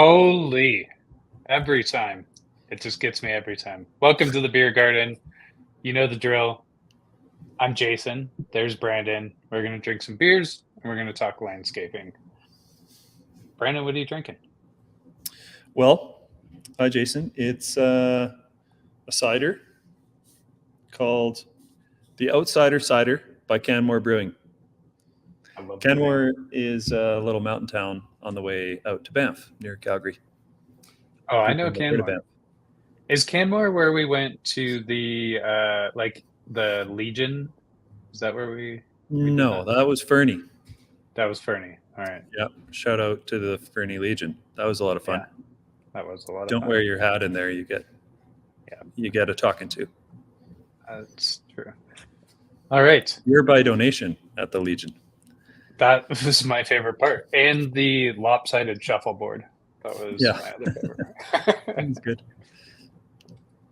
Holy, every time. It just gets me every time. Welcome to the beer garden. You know the drill. I'm Jason. There's Brandon. We're going to drink some beers and we're going to talk landscaping. Brandon, what are you drinking? Well, hi, Jason. It's a cider called the Outsider Cider by Canmore Brewing. I love Canmore is a little mountain town on the way out to Banff near Calgary. Oh, I know People have heard of Canmore. Banff. Is Canmore where we went to the the Legion? Is that where we did No, that was Fernie. That was Fernie. All right. Yeah, shout out to the Fernie Legion. That was a lot of fun. Yeah, that was a lot of Don't fun. wear your hat in there. You get a talking to. That's true. All right. Beer by donation at the Legion. That was my favorite part. And the lopsided shuffleboard. That was my other favorite. That's good.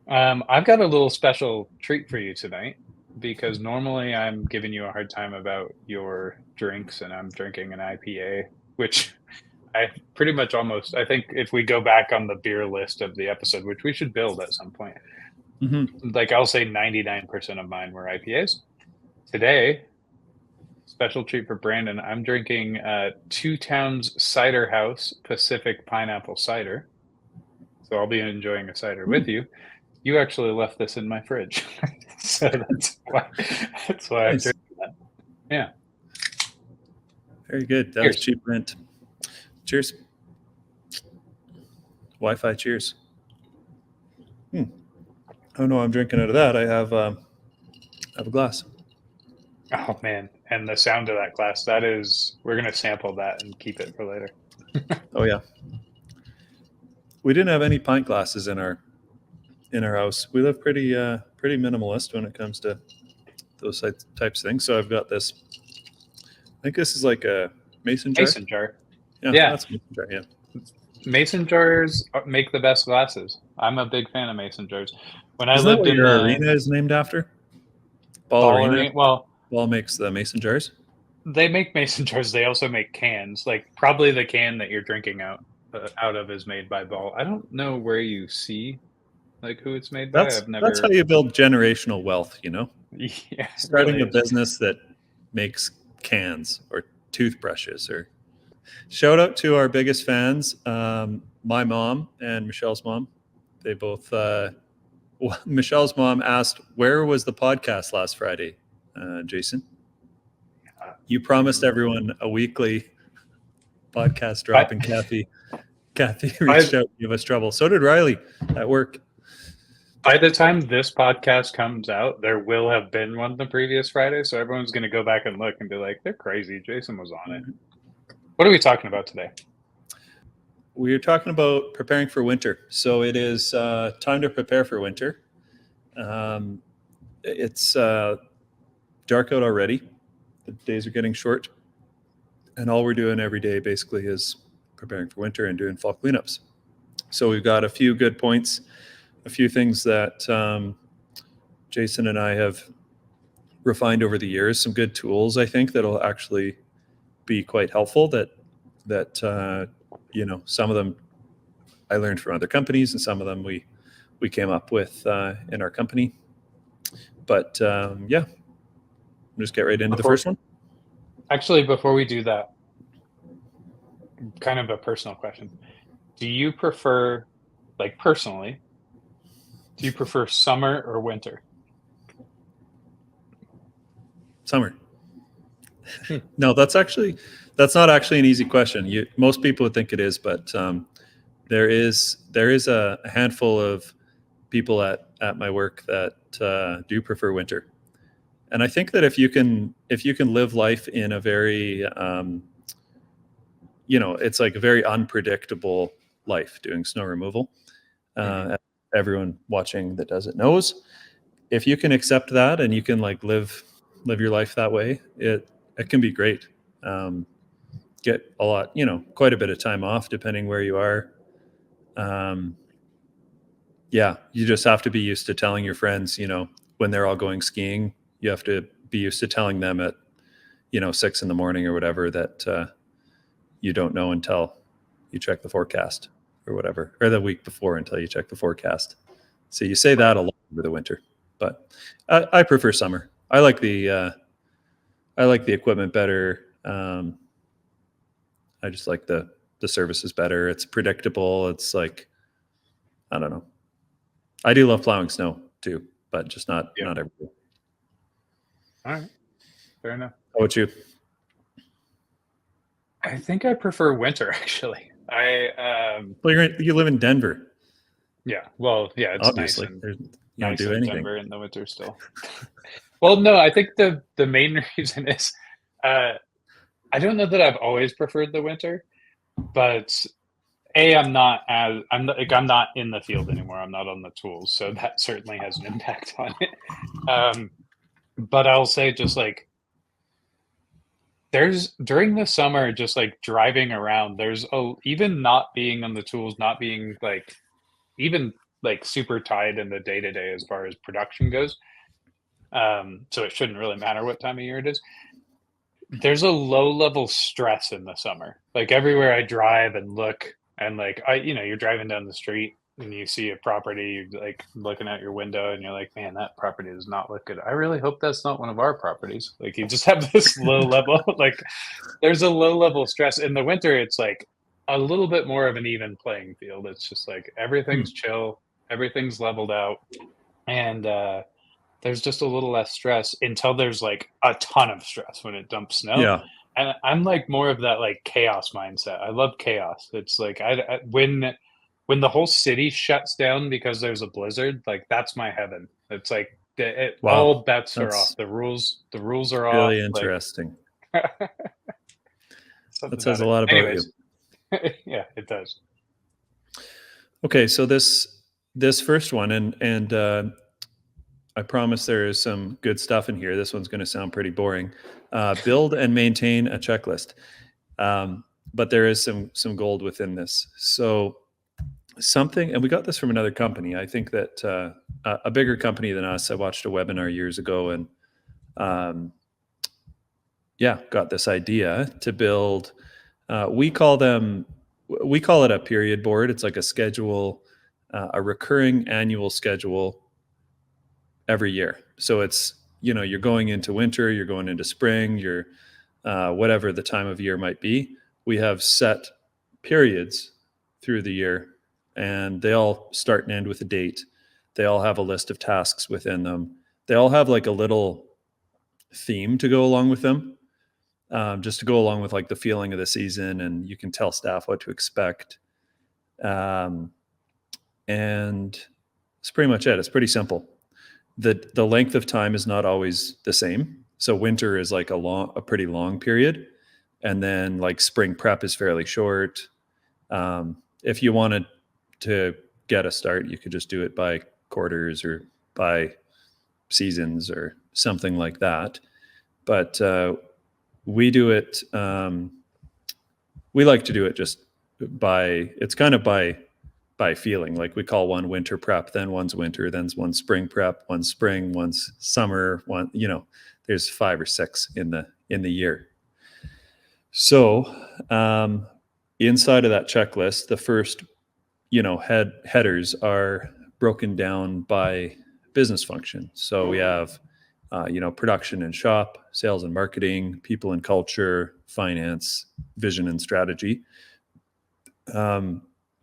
I've got a little special treat for you tonight because normally I'm giving you a hard time about your drinks and I'm drinking an IPA, which I pretty much I think if we go back on the beer list of the episode, which we should build at some point, like I'll say 99% of mine were IPAs. Today, special treat for Brandon, I'm drinking Two Towns Cider House Pacific Pineapple Cider. So I'll be enjoying a cider with you. You actually left this in my fridge. So that's why Nice. I'm drinking that. Yeah. Very good. That Cheers. was cheap rent. Cheers. Wi-Fi cheers. Oh no, I'm drinking out of that. I have a glass. Oh man. And the sound of that glass, we're gonna sample that and keep it for later. Oh yeah. We didn't have any pint glasses in our house. We live pretty minimalist when it comes to those types of things. So I've got this. I think this is like a mason jar. Mason jar. Yeah. That's a mason jar. Yeah. Mason jars make the best glasses. I'm a big fan of mason jars. When Isn't I lived that what in your arena is named after? Ball Arena. Well, Ball makes the mason jars. they make mason jars. They also make cans. Like probably the can that you're drinking out of is made by Ball. I don't know where you see like who it's made by. That's how you build generational wealth. You know, starting really a business that makes cans or toothbrushes. Or shout out to our biggest fans, my mom and Michelle's mom. They both. Michelle's mom asked, "Where was the podcast last Friday, Jason?" You promised everyone a weekly podcast drop, and Kathy reached out to give us trouble. So did Riley at work. By the time this podcast comes out, there will have been one the previous Friday, so everyone's going to go back and look and be like, "They're crazy. Jason was on it." What are we talking about today? We're talking about preparing for winter. So it is time to prepare for winter. It's dark out already. The days are getting short. And all we're doing every day basically is preparing for winter and doing fall cleanups. So we've got a few good points, a few things that Jason and I have refined over the years, some good tools, I think, that'll actually be quite helpful that some of them I learned from other companies and some of them we came up with in our company. But we'll just get right into the first one. Actually, before we do that, kind of a personal question. Do you prefer, like personally, do you prefer summer or winter? Summer. No, that's not actually an easy question. Most people would think it is, but there is a handful of people at my work that do prefer winter. And I think that if you can live life in a very it's like a very unpredictable life doing snow removal. Everyone watching that does it knows. If you can accept that and you can like live your life that way, it can be great. Get a lot, quite a bit of time off depending where you are. You just have to be used to telling your friends, when they're all going skiing, you have to be used to telling them at, 6 a.m. or whatever that you don't know until you check the forecast. or whatever, or the week before until you check the forecast. So you say that a lot over the winter, but I prefer summer. I like the equipment better. I just like the service is better. It's predictable. It's like, I don't know. I do love plowing snow too, but just not every day. All right, fair enough. How about you? I think I prefer winter actually. Well, you live in Denver, Yeah, well, yeah, it's nice obviously. and You don't do in anything. Denver in the winter still. Well, no, I think the main reason is, uh, I don't know that I've always preferred the winter, but I'm not I'm not in the field anymore. I'm not on the tools, so that certainly has an impact on it. Um, but I'll say just like there's during the summer, just like driving around, even not being on the tools, not being like even like super tied in the day to day as far as production goes. So it shouldn't really matter what time of year it is. There's a low level stress in the summer. Like everywhere I drive and look, and like you're driving down the street and you see a property, you're like looking out your window and you're like, man, that property does not look good. I really hope that's not one of our properties. Like you just have this low level, like there's a low level stress. In the winter, it's like a little bit more of an even playing field. It's just like everything's chill, everything's leveled out, and there's just a little less stress until there's like a ton of stress when it dumps snow. Yeah. And I'm like more of that like chaos mindset. I love chaos. It's like when the whole city shuts down because there's a blizzard, like that's my heaven. It's like all Wow. bets are off. That's The rules are off. really Like interesting. something That says about a it. lot about you. Anyways, yeah, it does. Okay, so this first one, and I promise there is some good stuff in here. This one's going to sound pretty boring. Build and maintain a checklist, but there is some gold within this. So something, and we got this from another company. I think that a bigger company than us. I watched a webinar years ago, and got this idea to build. We call it a period board. It's like a schedule, a recurring annual schedule every year. So it's, you're going into winter, you're going into spring, you're whatever the time of year might be. We have set periods through the year, and they all start and end with a date. They all have a list of tasks within them. They all have like a little theme to go along with them, just to go along with like the feeling of the season, and you can tell staff what to expect. And that's pretty much it. It's pretty simple. The length of time is not always the same. So winter is like a pretty long period, and then like spring prep is fairly short. If you wanted to get a start, you could just do it by quarters or by seasons or something like that. But we do it. We like to do it just it's kind of by feeling. Like we call one winter prep, then one's winter, then one's spring prep, one's spring, one's summer, there's 5 or 6 in the year. So inside of that checklist, the first, headers are broken down by business function. So we have, production and shop, sales and marketing, people and culture, finance, vision and strategy.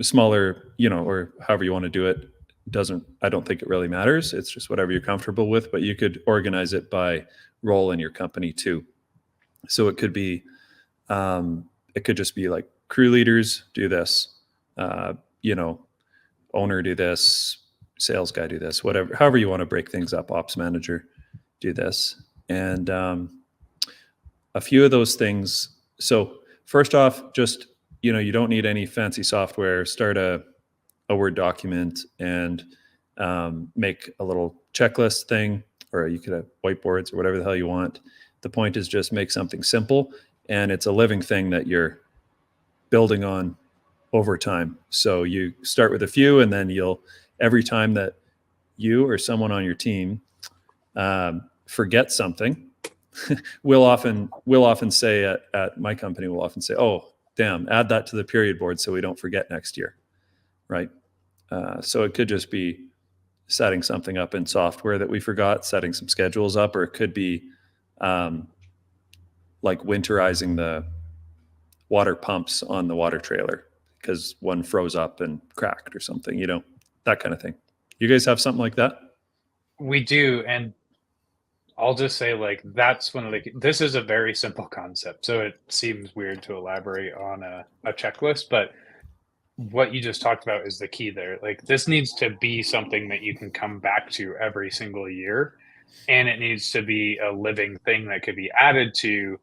Smaller, or however you want to do it, I don't think it really matters. It's just whatever you're comfortable with, but you could organize it by role in your company too. So it could be, it could just be like crew leaders do this, owner do this, sales guy do this, whatever, however you want to break things up, ops manager do this. And a few of those things. So first off, just, you don't need any fancy software. Start a Word document and make a little checklist thing, or you could have whiteboards or whatever the hell you want. The point is just make something simple, and it's a living thing that you're building on over time. So you start with a few, and then every time that you or someone on your team forget something, we'll often say at my company, we'll often say, oh, damn, add that to the period board so we don't forget next year. right? So it could just be setting something up in software that we forgot, setting some schedules up, or it could be um, like winterizing the water pumps on the water trailer because one froze up and cracked or something, that kind of thing. You guys have something like that? We do, and I'll just say, like, that's one of the this is a very simple concept, so it seems weird to elaborate on a checklist, but what you just talked about is the key there. Like, this needs to be something that you can come back to every single year, and it needs to be a living thing that could be added to,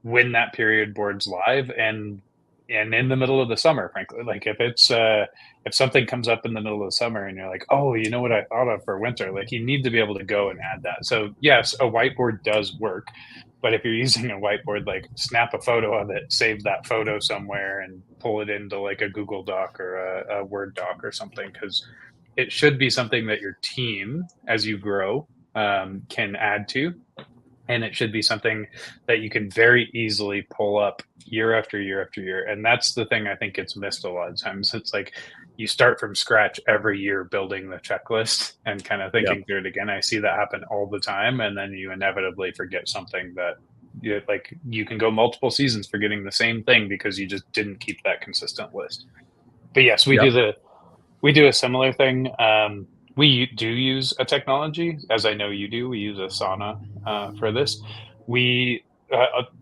when that period board's live, and in the middle of the summer, frankly. Like, if something comes up in the middle of the summer and you're like, oh, you know what I thought of for winter, like, you need to be able to go and add that. So yes, a whiteboard does work, but if you're using a whiteboard, like, snap a photo of it, save that photo somewhere, and pull it into like a Google Doc or a Word doc or something, because it should be something that your team, as you grow, can add to, and it should be something that you can very easily pull up year after year after year. And that's the thing I think gets missed a lot of times. It's like you start from scratch every year building the checklist and kind of Yeah. thinking through it again. I see that happen all the time, and then you inevitably forget something that like, you can go multiple seasons forgetting the same thing because you just didn't keep that consistent list. But yes, Yeah. we do a similar thing. We do use a technology, as I know you do. We use Asana for this. We,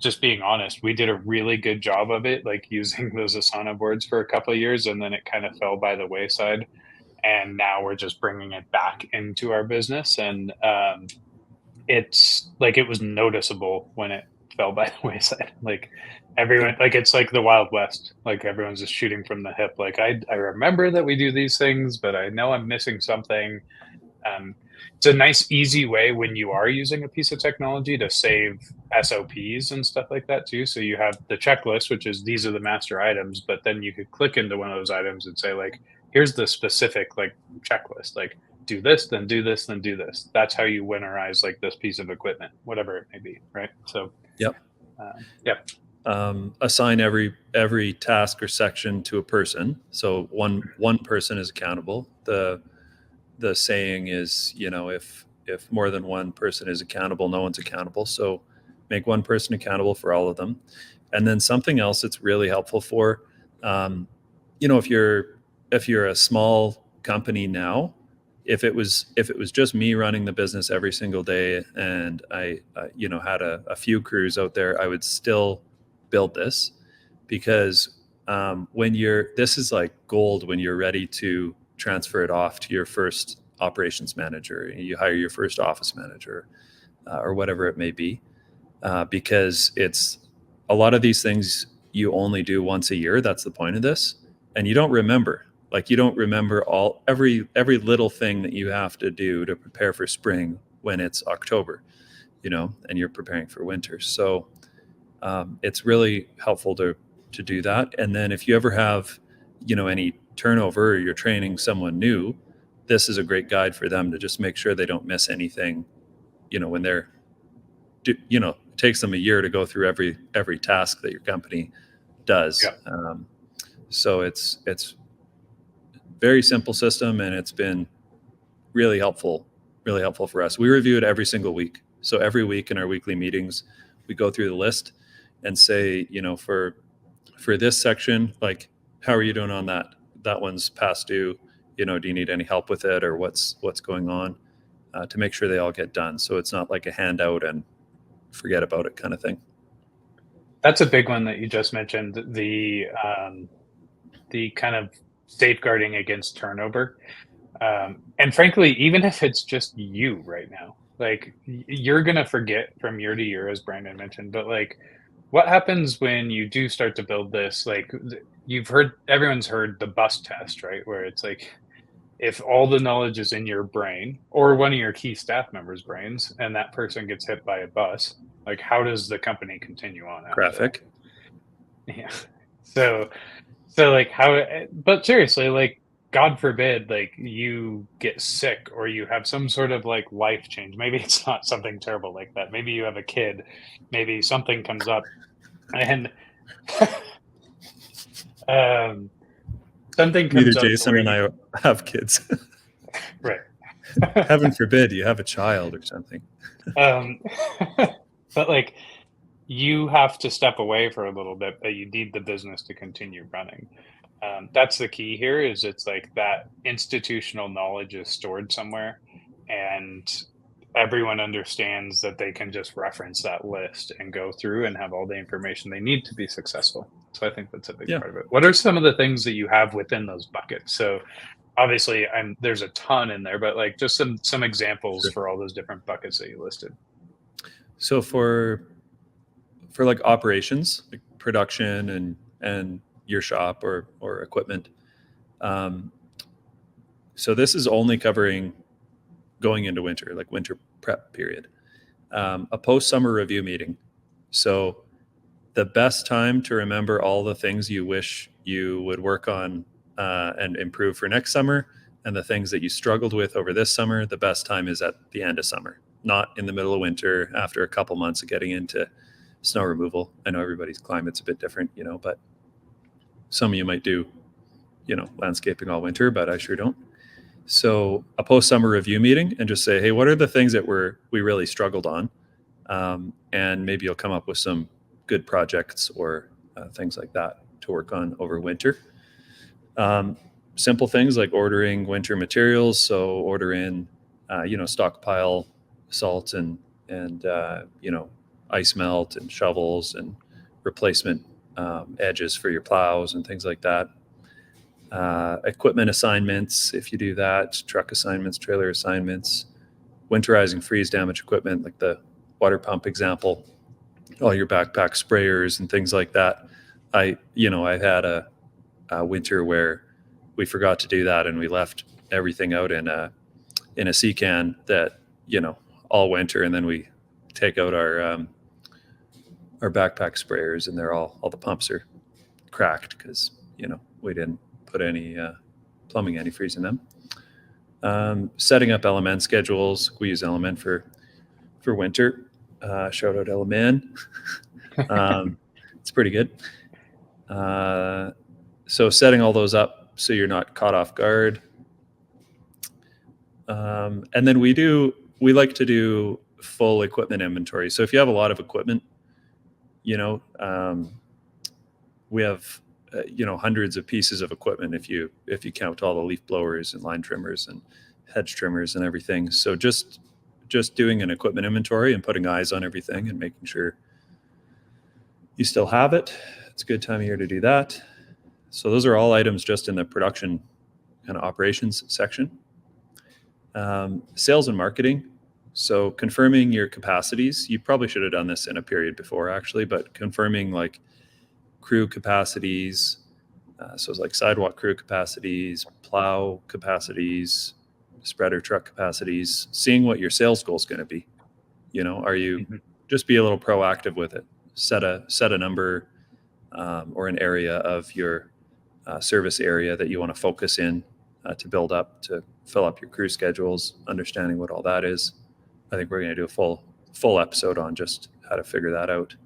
just being honest, we did a really good job of it, like, using those Asana boards for a couple of years, and then it kind of fell by the wayside. And now we're just bringing it back into our business, and it's like, it was noticeable when it fell by the wayside. Like, everyone, like, it's like the Wild West. Like, everyone's just shooting from the hip. Like, I remember that we do these things, but I know I'm missing something. It's a nice, easy way when you are using a piece of technology to save SOPs and stuff like that too. So you have the checklist, which is these are the master items, but then you could click into one of those items and say, like, here's the specific, like, checklist. Like, do this, then do this, then do this. That's how you winterize, like, this piece of equipment, whatever it may be, right? So, Yep. yeah. Assign every task or section to a person, so one person is accountable. The saying is, if more than one person is accountable, no one's accountable. So make one person accountable for all of them. And then something else that's really helpful for, if you're a small company now, if it was just me running the business every single day and I had a few crews out there, I would still build this, because this is like gold when you're ready to transfer it off to your first operations manager, you hire your first office manager, or whatever it may be, because it's a lot of these things you only do once a year. That's the point of this. And you don't remember, every little thing that you have to do to prepare for spring when it's October, and you're preparing for winter. So it's really helpful to do that. And then if you ever have, any turnover, or you're training someone new, this is a great guide for them to just make sure they don't miss anything, when they're, it takes them a year to go through every task that your company does. Yeah. So it's very simple system, and it's been really helpful for us. We review it every single week. So every week in our weekly meetings, we go through the list and say, for this section, like, how are you doing on that? That one's past due. Do you need any help with it, or what's going on, to make sure they all get done. So it's not like a handout and forget about it kind of thing. That's a big one that you just mentioned, the kind of safeguarding against turnover. And frankly, even if it's just you right now, like, you're going to forget from year to year, as Brandon mentioned, but, like, what happens when you do start to build this? Like, everyone's heard the bus test, right? Where it's like, if all the knowledge is in your brain or one of your key staff members' brains, and that person gets hit by a bus, like, how does the company continue on after Graphic. that? Yeah. So like, but seriously, like, God forbid, like, you get sick or you have some sort of, like, life change. Maybe it's not something terrible like that. Maybe you have a kid, maybe something comes up, and um something Neither comes up Jason where and you, I have kids. right. Heaven forbid you have a child or something. um, but like you have to step away for a little bit, but you need the business to continue running. That's the key here. Is it's like that institutional knowledge is stored somewhere, and everyone understands that they can just reference that list and go through and have all the information they need to be successful. So I think that's a big Yeah, part of it. What are some of the things that you have within those buckets? So obviously, there's a ton in there, but like just some examples sure. for all those different buckets that you listed. So for like operations, like production and your shop or equipment, um, so this is only covering going into winter, like winter prep period. A post summer review meeting. So the best time to remember all the things you wish you would work on and improve for next summer, and the things that you struggled with over this summer, the best time is at the end of summer, not in the middle of winter after a couple months of getting into snow removal. I know everybody's climate's a bit different, but some of you might do, landscaping all winter, but I sure don't. So a post summer review meeting and just say, hey, what are the things that we really struggled on? And maybe you'll come up with some good projects or things like that to work on over winter. Simple things like ordering winter materials. So order in, stockpile salt and ice melt and shovels and replacement edges for your plows and things like that. Equipment assignments, if you do that, truck assignments, trailer assignments, winterizing freeze damage equipment, like the water pump example, all your backpack sprayers and things like that. I had a winter where we forgot to do that, and we left everything out in a sea can that all winter, and then we take out our backpack sprayers, and they're all the pumps are cracked because we didn't put any plumbing antifreeze in them. Setting up element schedules. We use element for winter. Shout out element. It's pretty good. So setting all those up so you're not caught off guard. And then we like to do full equipment inventory. So if you have a lot of equipment, we have hundreds of pieces of equipment if you count all the leaf blowers and line trimmers and hedge trimmers and everything. So just doing an equipment inventory and putting eyes on everything and making sure you still have it. It's a good time of year to do that. So those are all items just in the production kind of operations section. Sales and marketing. So confirming your capacities. You probably should have done this in a period before, actually, but confirming like crew capacities. So it's like sidewalk crew capacities, plow capacities, spreader truck capacities, seeing what your sales goal is going to be. Are you just be a little proactive with it? Set a number or an area of your service area that you want to focus in to build up, to fill up your crew schedules, understanding what all that is. I think we're going to do a full episode on just how to figure that out.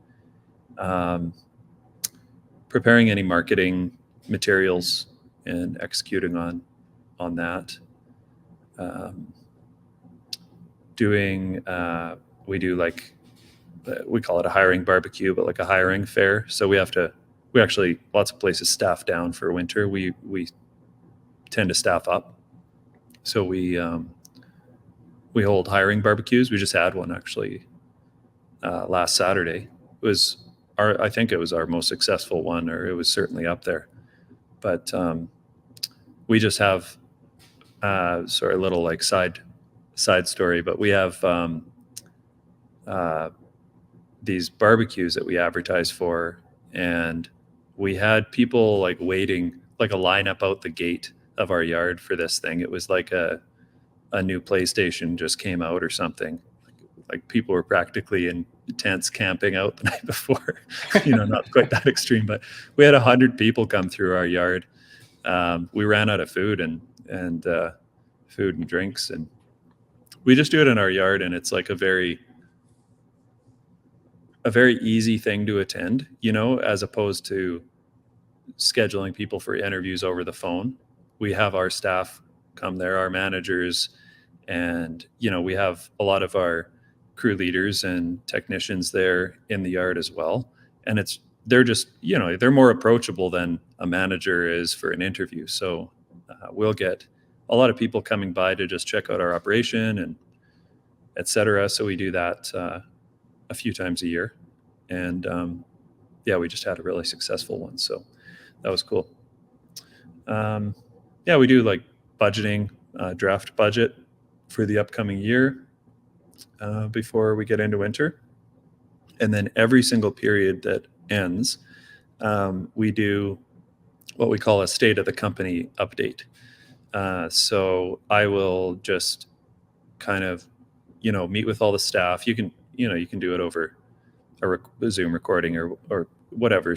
Preparing any marketing materials and executing on that. We do like, we call it a hiring barbecue, but like a hiring fair. So we actually, lots of places staff down for winter. We tend to staff up. So we hold hiring barbecues. We just had one actually last Saturday. I think it was our most successful one, or it was certainly up there. But we just have sort of a little like side story, but we have these barbecues that we advertise for, and we had people like waiting, like a lineup out the gate of our yard for this thing. It was like a new PlayStation just came out or something. Like people were practically in tents camping out the night before. Not quite that extreme, but we had 100 people come through our yard. We ran out of food and food and drinks, and we just do it in our yard, and it's like a very easy thing to attend, as opposed to scheduling people for interviews over the phone. We have our staff come there, our managers, and we have a lot of our crew leaders and technicians there in the yard as well. And they're just they're more approachable than a manager is for an interview. So we'll get a lot of people coming by to just check out our operation and etc. So we do that a few times a year, and we just had a really successful one. So that was cool. We do like budgeting, draft budget for the upcoming year before we get into winter. And then every single period that ends, we do what we call a state of the company update. So I will just kind of, meet with all the staff. You can do it over a Zoom recording or whatever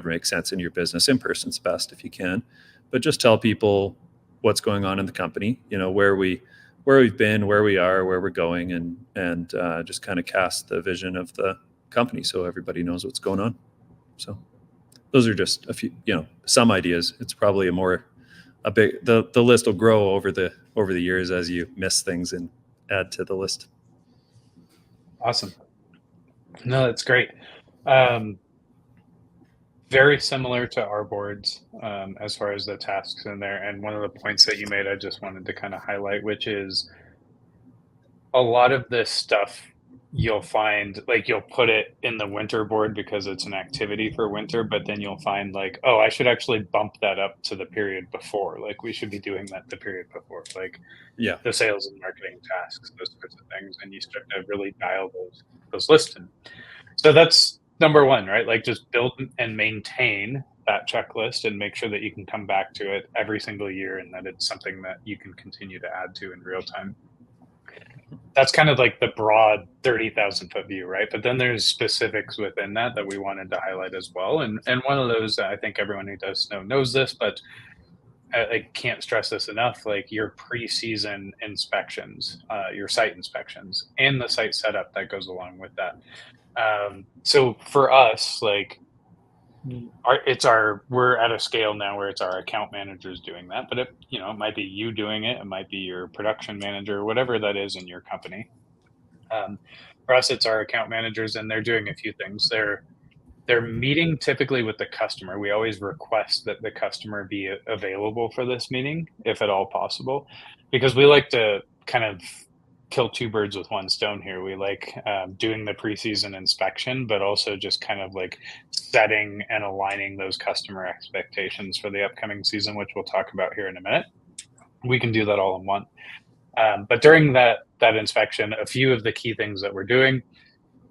makes sense in your business. In person's best if you can, but just tell people what's going on in the company, where we've been, where we are, where we're going, and just kind of cast the vision of the company so everybody knows what's going on. So those are just a few, some ideas. It's probably the list will grow over the years as you miss things and add to the list. Awesome. No, that's great. Very similar to our boards as far as the tasks in there. And one of the points that you made, I just wanted to kind of highlight, which is a lot of this stuff you'll find, like, you'll put it in the winter board because it's an activity for winter, but then you'll find like, oh, I should actually bump that up to the period before. Like, we should be doing that the period before, like the sales and marketing tasks, those sorts of things. And you start to really dial those lists in. So that's number one, right? Like, just build and maintain that checklist and make sure that you can come back to it every single year and that it's something that you can continue to add to in real time. That's kind of like the broad 30,000 foot view, right? But then there's specifics within that we wanted to highlight as well. And one of those, I think everyone who does snow knows this, but I can't stress this enough, like your pre-season inspections, your site inspections, and the site setup that goes along with that. So for us, like, we're at a scale now where it's our account managers doing that, but it might be you doing it. It might be your production manager, whatever that is in your company. For us, it's our account managers, and they're doing a few things. They're meeting typically with the customer. We always request that the customer be available for this meeting, if at all possible, because we like to kind of kill two birds with one stone here. We like doing the preseason inspection, but also just kind of like setting and aligning those customer expectations for the upcoming season, which we'll talk about here in a minute. We can do that all in one. But during that inspection, a few of the key things that we're doing,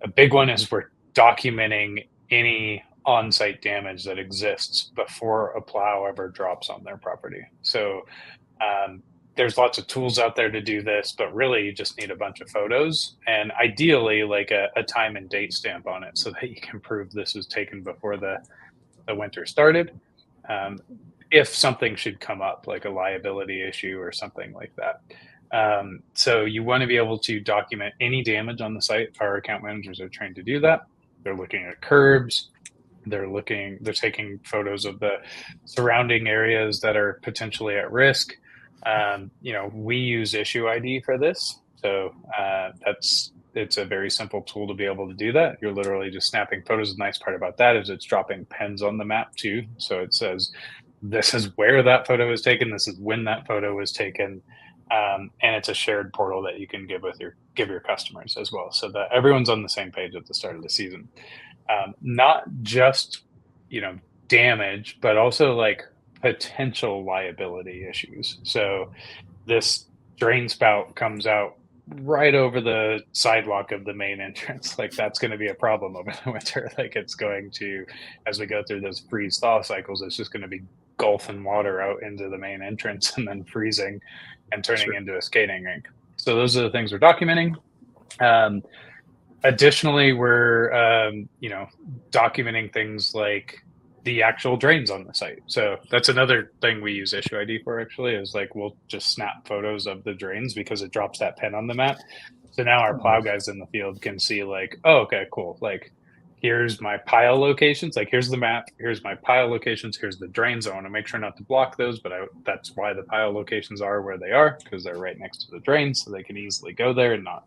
a big one is we're documenting any on-site damage that exists before a plow ever drops on their property. So there's lots of tools out there to do this, but really you just need a bunch of photos and ideally like a time and date stamp on it so that you can prove this was taken before the winter started. If something should come up, like a liability issue or something like that. So you want to be able to document any damage on the site. Our account managers are trained to do that. They're looking at curbs. They're taking photos of the surrounding areas that are potentially at risk. We use issue ID for this. So it's a very simple tool to be able to do that. You're literally just snapping photos. The nice part about that is it's dropping pens on the map too. So it says, this is where that photo was taken. This is when that photo was taken. And it's a shared portal that you can give your customers as well, so that everyone's on the same page at the start of the season. Not just, damage, but also like potential liability issues. So this drain spout comes out right over the sidewalk of the main entrance. Like, that's going to be a problem over the winter. Like, it's going to, as we go through those freeze thaw cycles, it's just going to be gulfing water out into the main entrance and then freezing and turning into a skating rink. So those are the things we're documenting. Additionally, we're documenting things like the actual drains on the site. So that's another thing we use issue ID for, actually, is like we'll just snap photos of the drains because it drops that pen on the map. So now our plow guys in the field can see like, oh, okay, cool. Like, here's my pile locations. Like, here's the map. Here's my pile locations. Here's the drains. I want to make sure not to block those, but that's why the pile locations are where they are, because they're right next to the drains, so they can easily go there and not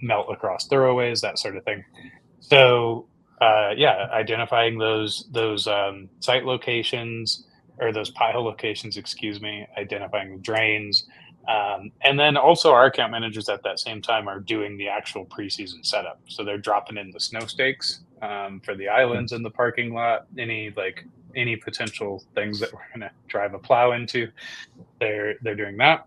melt across thoroughways, that sort of thing. So yeah, identifying those site locations, or those pile locations, excuse me, identifying the drains, and then also our account managers at that same time are doing the actual preseason setup. So they're dropping in the snow stakes for the islands in the parking lot. Any potential things that we're going to drive a plow into, they're doing that,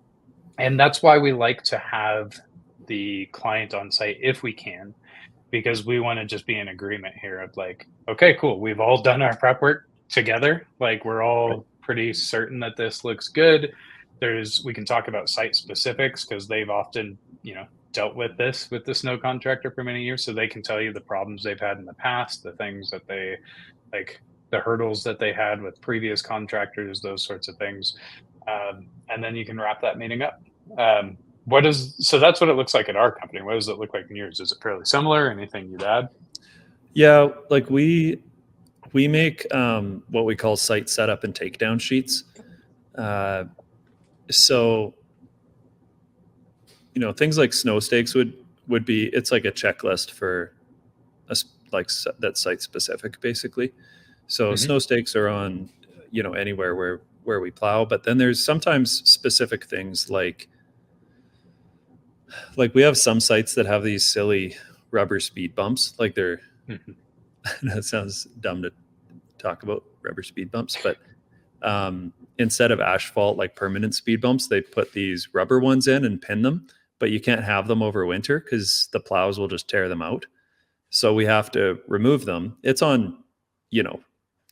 and that's why we like to have the client on site if we can, because we want to just be in agreement here of like, okay, cool, we've all done our prep work together. Like, we're Right. all pretty certain that this looks good. We can talk about site specifics because they've often, dealt with this with the snow contractor for many years. So they can tell you the problems they've had in the past, the things that they like, the hurdles that they had with previous contractors, those sorts of things. And then you can wrap that meeting up. So that's what it looks like at our company. What does it look like in yours? Is it fairly similar? Anything you'd add? Yeah, like we make what we call site setup and takedown sheets. So things like snow stakes would be, it's like a checklist for like that site specific basically. So Mm-hmm. snow stakes are on anywhere where we plow, but then there's sometimes specific things like we have some sites that have these silly rubber speed bumps. Like they're Mm-hmm. that sounds dumb to talk about rubber speed bumps, but instead of asphalt like permanent speed bumps, they put these rubber ones in and pin them, but you can't have them over winter because the plows will just tear them out. So we have to remove them. It's on,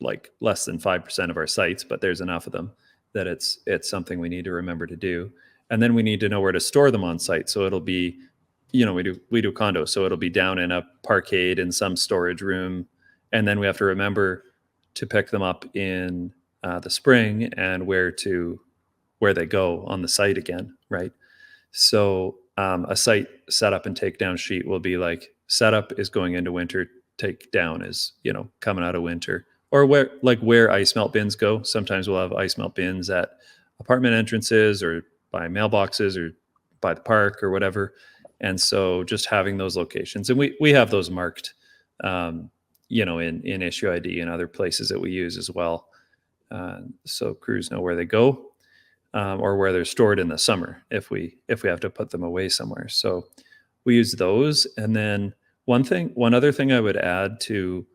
like less than 5% of our sites, but there's enough of them that it's something we need to remember to do. And then we need to know where to store them on site. So it'll be, we do condos, so it'll be down in a parkade in some storage room, and then we have to remember to pick them up in the spring and where they go on the site again, right? So a site setup and takedown sheet will be like, setup is going into winter, takedown is coming out of winter, or where ice melt bins go. Sometimes we'll have ice melt bins at apartment entrances or by mailboxes or by the park or whatever. And so just having those locations, and we have those marked, in issue ID and other places that we use as well. So crews know where they go, or where they're stored in the summer if we have to put them away somewhere. So we use those. And then one other thing I would add to,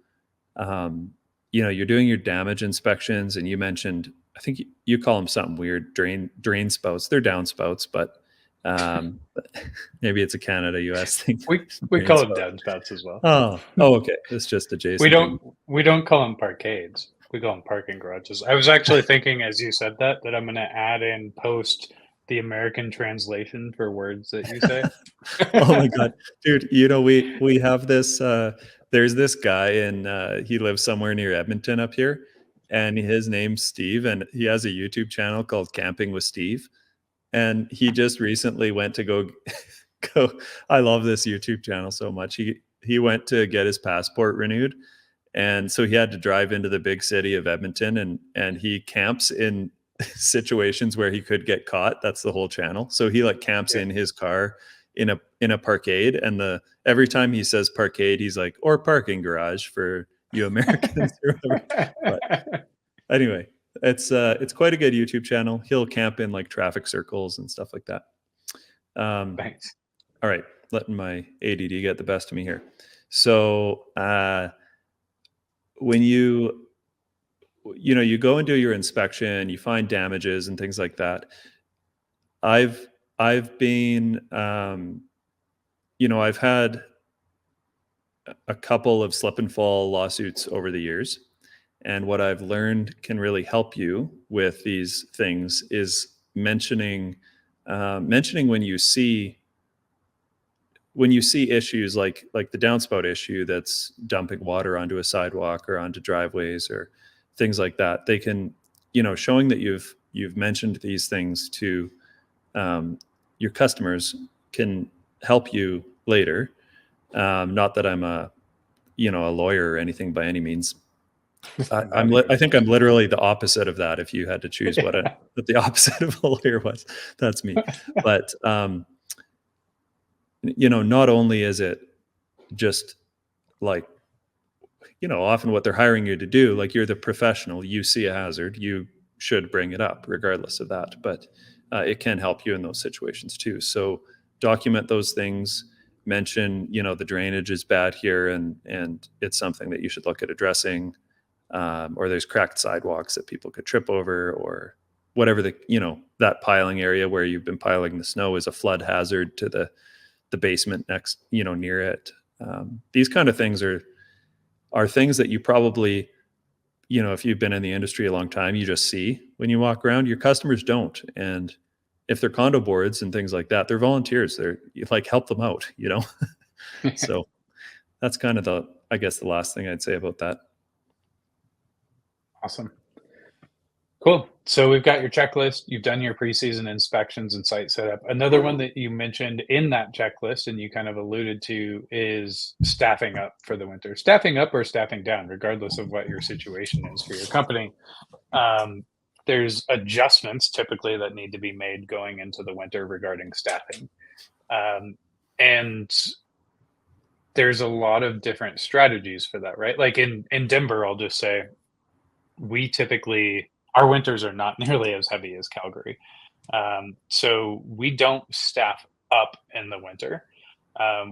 you're doing your damage inspections, and you mentioned, I think you call them something weird, drain spouts. They're downspouts, but maybe it's a Canada US thing. We Drain call them spout. downspouts as well. Oh, okay. It's just We adjacent. don't we don't call them parkades. We call them parking garages. I was actually thinking as you said that I'm going to add in post the American translation for words that you say. Oh my god, dude! We have this. There's this guy, and he lives somewhere near Edmonton up here, and his name's Steve, and he has a YouTube channel called Camping with Steve, and he just recently went to go go. I love this YouTube channel so much. He went to get his passport renewed, and so he had to drive into the big city of Edmonton, and he camps in situations where he could get caught. That's the whole channel. So he like camps Yeah. in his car in a parkade, and every time he says parkade, he's like, or parking garage for you Americans or whatever. But anyway, it's quite a good YouTube channel. He'll camp in like traffic circles and stuff like that. Thanks. All right, letting my ADD get the best of me here. So when you go and do your inspection, you find damages and things like that. I've been I've had a couple of slip and fall lawsuits over the years, and what I've learned can really help you with these things is mentioning when you see issues like the downspout issue that's dumping water onto a sidewalk or onto driveways or things like that. They can, showing that you've mentioned these things to your customers can help you later. Not that I'm a a lawyer or anything by any means. That'd be I think ridiculous. I'm literally the opposite of that. If you had to choose what the opposite of a lawyer was, that's me. But not only is it just like, often what they're hiring you to do, like you're the professional, you see a hazard, you should bring it up regardless of that. But it can help you in those situations too. So document those things, mention, the drainage is bad here and it's something that you should look at addressing. Or there's cracked sidewalks that people could trip over, or whatever that piling area where you've been piling the snow is a flood hazard to the basement next, near it. These kind of things are things that you probably, if you've been in the industry a long time, you just see when you walk around. Your customers don't. And if they're condo boards and things like that, they're volunteers. You like help them out, So that's kind of I guess the last thing I'd say about that. Awesome. Cool. So we've got your checklist. You've done your preseason inspections and site setup. Another one that you mentioned in that checklist, and you kind of alluded to, is staffing up for the winter. Staffing up or staffing down, regardless of what your situation is for your company. There's adjustments typically that need to be made going into the winter regarding staffing. And there's a lot of different strategies for that, right? Like in Denver, I'll just say, our winters are not nearly as heavy as Calgary. So we don't staff up in the winter.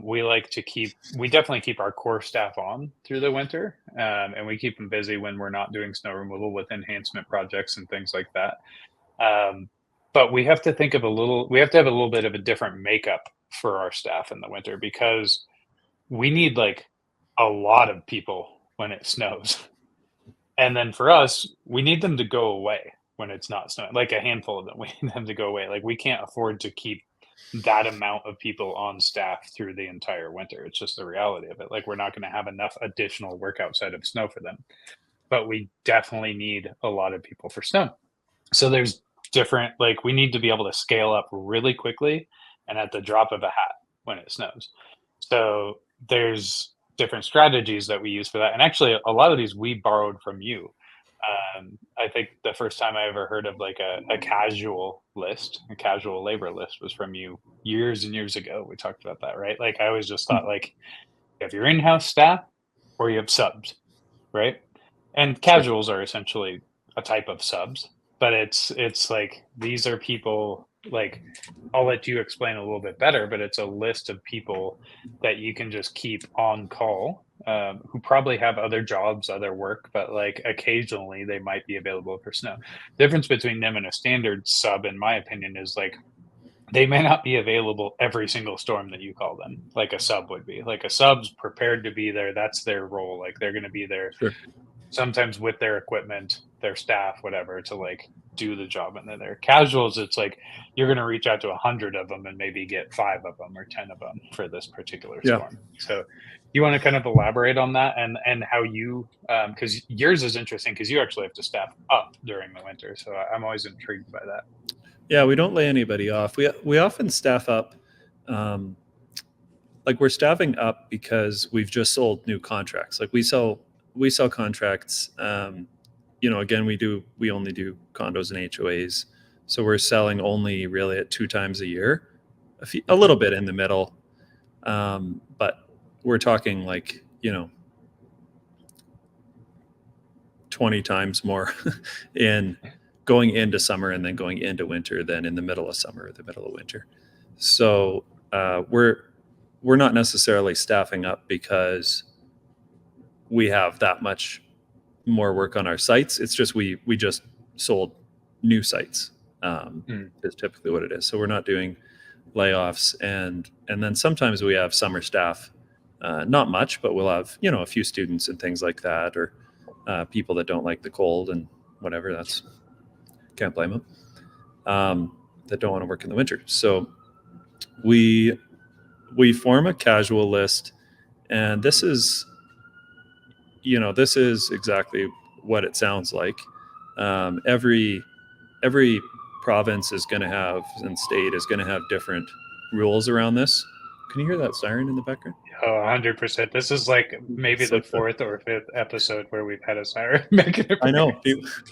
We definitely keep our core staff on through the winter, and we keep them busy when we're not doing snow removal with enhancement projects and things like that. But we have to have a little bit of a different makeup for our staff in the winter, because we need like a lot of people when it snows. And then for us, we need them to go away when it's not snowing, like a handful of them. We need them to go away. Like we can't afford to keep that amount of people on staff through the entire winter. It's just the reality of it. Like we're not going to have enough additional work outside of snow for them. But we definitely need a lot of people for snow. So there's we need to be able to scale up really quickly and at the drop of a hat when it snows. So there's different strategies that we use for that. And actually, a lot of these we borrowed from you. I think the first time I ever heard of like a casual labor list was from you years and years ago. We talked about that, right? Like I always just thought like, if you're in-house staff or you have subs, right? And casuals are essentially a type of subs, but it's like these are people, like I'll let you explain a little bit better, but it's a list of people that you can just keep on call, who probably have other jobs, other work, but like occasionally they might be available for snow. Difference between them and a standard sub, in my opinion, is like they may not be available every single storm that you call them, like a sub would be. Like a sub's prepared to be there. That's their role. Like they're going to be there. Sure. Sometimes with their equipment, their staff, whatever, to like do the job. And then they're casuals. It's like you're going to reach out to 100 of them and maybe get 5 of them or 10 of them for this particular storm. So you want to kind of elaborate on that and how you, because yours is interesting because you actually have to staff up during the winter. So I'm always intrigued by that. Yeah, we don't lay anybody off. We often staff up. Like we're staffing up because we've just sold new contracts. Like we sell contracts. Again, we only do condos and HOAs, so we're selling only really at 2 times a year, a little bit in the middle, but we're talking like 20 times more in going into summer and then going into winter than in the middle of summer or the middle of winter. So we're not necessarily staffing up because we have that much more work on our sites. It's just we just sold new sites, is typically what it is. So we're not doing layoffs, and then sometimes we have summer staff, not much, but we'll have a few students and things like that, or people that don't like the cold and whatever. That's can't blame them, that don't want to work in the winter. So we form a casual list, and this is exactly what it sounds like. Every province is going to have, and state is going to have different rules around this. Can you hear that siren in the background? Oh, 100%. This is like maybe So the fourth or fifth episode where we've had a siren make an I know appearance.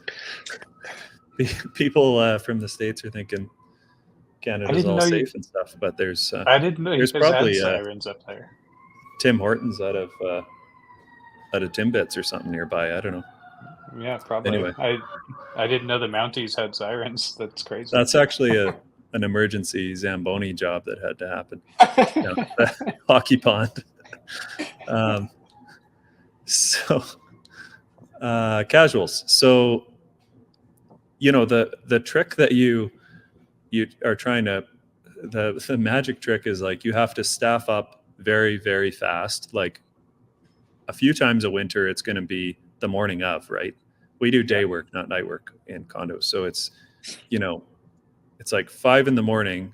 people from the States are thinking I Canada's didn't all know you. safe and stuff, but I didn't know you there's guys had probably sirens up there. Tim Hortons out of Timbits or something nearby. I don't know. Yeah, probably. Anyway, I didn't know the Mounties had sirens. That's crazy. that's actually an emergency Zamboni job that had to happen. Yeah, the hockey pond. Um, so casuals. So the trick that you are trying to the magic trick is like you have to staff up very very fast. Like a few times a winter, it's going to be the morning of, right? We do Yeah. day work, not night work in condos. So you know, it's like 5 in the morning.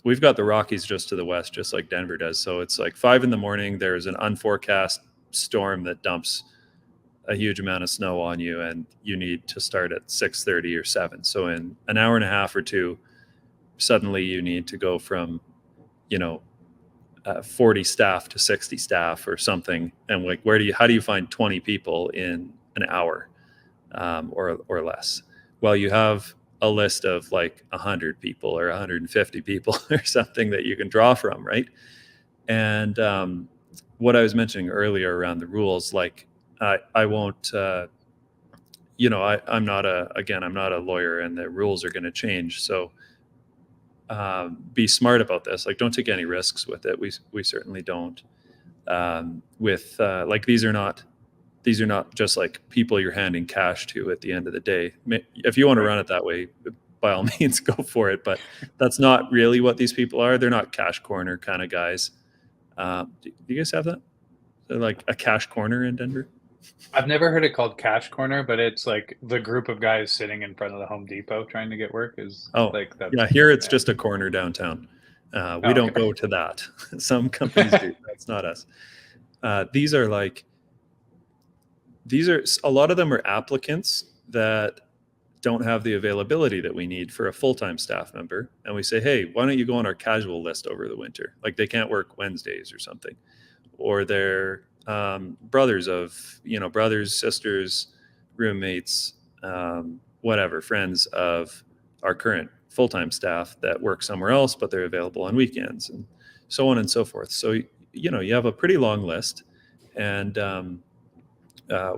We've got the Rockies just to the west, just like Denver does. So it's like 5 in the morning. There's an unforecast storm that dumps a huge amount of snow on you, and you need to start at 6:30 or 7. So in an hour and a half or two, suddenly you need to go from, you know, 40 staff to 60 staff or something. And like, how do you find 20 people in an hour or less? Well, you have a list of like 100 people or 150 people or something that you can draw from, right? And what I was mentioning earlier around the rules, like I won't, I'm not I'm not a lawyer, and the rules are going to change. So be smart about this. Like, don't take any risks with it. We certainly don't. With like these are not just like people you're handing cash to at the end of the day. If you want to Right. run it that way, by all means, go for it. But that's not really what these people are. They're not cash corner kind of guys. Do you guys have that? They're like a cash corner in Denver? I've never heard it called Cash Corner, but it's like the group of guys sitting in front of the Home Depot trying to get work is Oh, like that. yeah. Here it's Yeah. just a corner downtown. We Oh, don't okay. go to that. Some companies do. That's not us. These are like a lot of them are applicants that don't have the availability that we need for a full-time staff member, and we say, hey, why don't you go on our casual list over the winter? Like they can't work Wednesdays or something, or they're brothers of brothers, sisters, roommates, whatever, friends of our current full-time staff that work somewhere else but they're available on weekends, and so on and so forth. So you have a pretty long list, and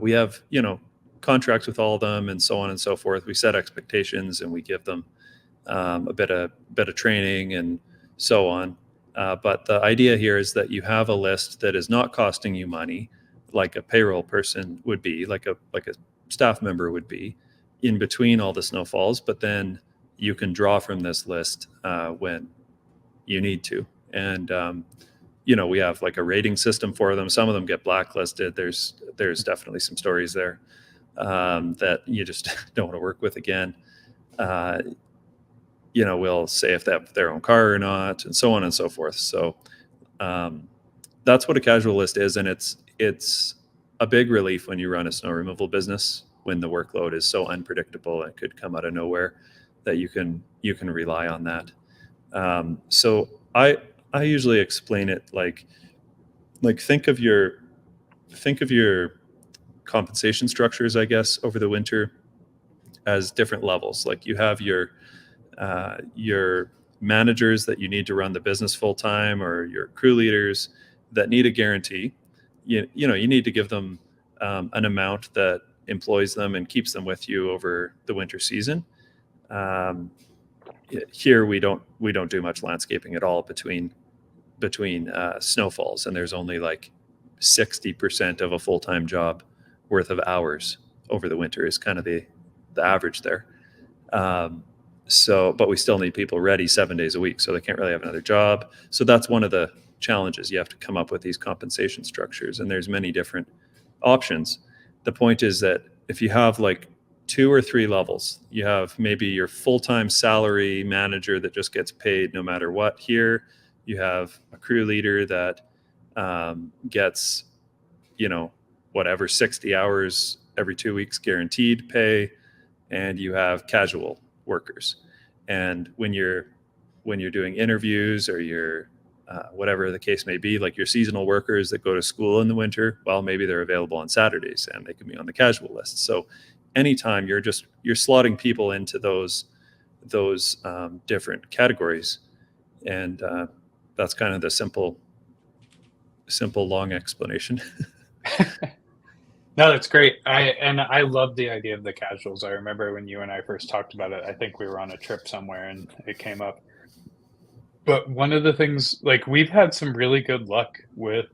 we have contracts with all of them, and so on and so forth. We set expectations, and we give them a bit of training and so on. But the idea here is that you have a list that is not costing you money, like a payroll person would be, like a staff member would be, in between all the snowfalls. But then you can draw from this list when you need to, and we have like a rating system for them. Some of them get blacklisted. There's definitely some stories there that you just don't want to work with again. We'll say if they have their own car or not, and so on and so forth. So that's what a casual list is, and it's a big relief when you run a snow removal business, when the workload is so unpredictable and could come out of nowhere, that you can rely on that. So I usually explain it like think of your compensation structures, I guess, over the winter as different levels. Like you have your managers that you need to run the business full time, or your crew leaders that need a guarantee. You need to give them an amount that employs them and keeps them with you over the winter season. Here we don't do much landscaping at all between snowfalls, and there's only like 60% of a full-time job worth of hours over the winter is kind of the average there. But we still need people ready 7 days a week, so they can't really have another job. So that's one of the challenges. You have to come up with these compensation structures, and there's many different options. The point is that if you have like 2 or 3 levels, you have maybe your full-time salary manager that just gets paid no matter what. Here you have a crew leader that gets whatever 60 hours every 2 weeks guaranteed pay, and you have casual workers. And when you're doing interviews, or you're whatever the case may be, like your seasonal workers that go to school in the winter, well, maybe they're available on Saturdays and they can be on the casual list. So anytime you're slotting people into those different categories, and that's kind of the simple long explanation. No, that's great. I love the idea of the casuals. I remember when you and I first talked about it, I think we were on a trip somewhere and it came up. But one of the things, like, we've had some really good luck with